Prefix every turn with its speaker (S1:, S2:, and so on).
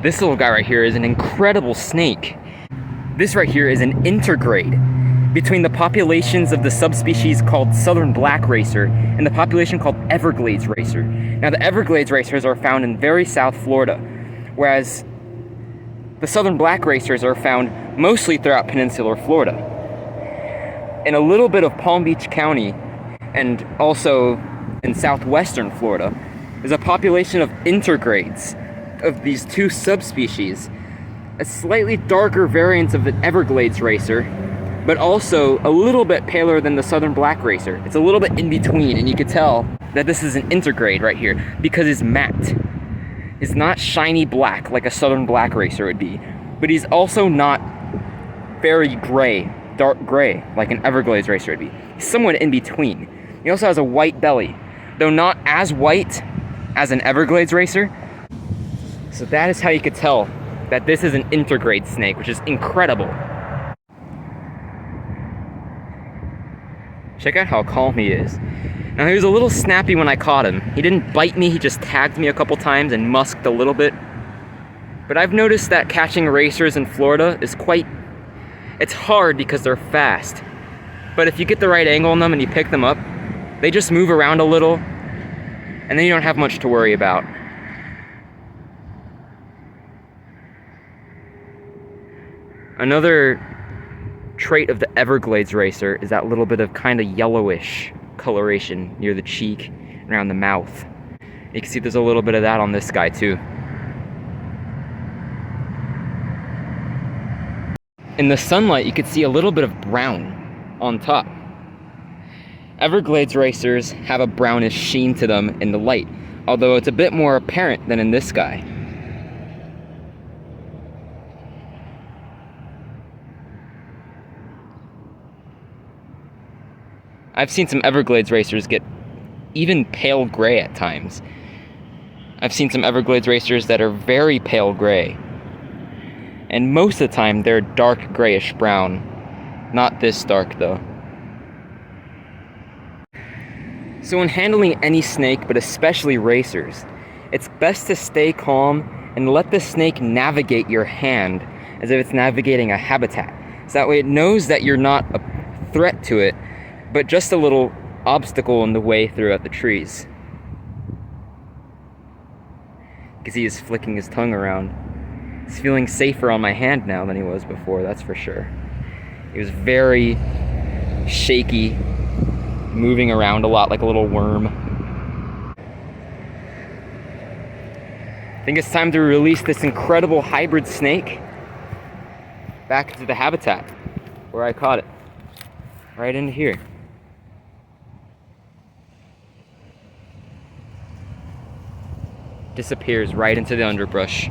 S1: This little guy right here is an incredible snake. This right here is an intergrade between the populations of the subspecies called southern black racer and the population called Everglades racer. Now, the Everglades racers are found in very South Florida, whereas the southern black racers are found mostly throughout peninsular Florida. In a little bit of Palm Beach County and also in southwestern Florida, there's a population of intergrades of these two subspecies, a slightly darker variant of the Everglades racer, but also a little bit paler than the southern black racer. It's a little bit in between, and you could tell that this is an intergrade right here because it's matte. It's not shiny black like a southern black racer would be, but he's also not very gray, dark gray like an Everglades racer would be. He's somewhat in between. He also has a white belly, though not as white as an Everglades racer. So that is how you could tell that this is an intergrade snake, which is incredible. Check out how calm he is. Now, he was a little snappy when I caught him. He didn't bite me, he just tagged me a couple times and musked a little bit. But I've noticed that catching racers in Florida is it's hard because they're fast. But if you get the right angle on them and you pick them up, they just move around a little, and then you don't have much to worry about. Another trait of the Everglades racer is that little bit of kind of yellowish coloration near the cheek and around the mouth. You can see there's a little bit of that on this guy too. In the sunlight, you could see a little bit of brown on top. Everglades racers have a brownish sheen to them in the light, although it's a bit more apparent than in this guy. I've seen some Everglades racers get even pale gray at times. I've seen some Everglades racers that are very pale gray. And most of the time, they're dark grayish brown. Not this dark, though. So when handling any snake, but especially racers, it's best to stay calm and let the snake navigate your hand as if it's navigating a habitat. So that way it knows that you're not a threat to it, but just a little obstacle in the way throughout the trees. You can see he's flicking his tongue around. He's feeling safer on my hand now than he was before, that's for sure. He was very shaky, moving around a lot like a little worm. I think it's time to release this incredible hybrid snake back into the habitat where I caught it. Right into here. Disappears right into the underbrush.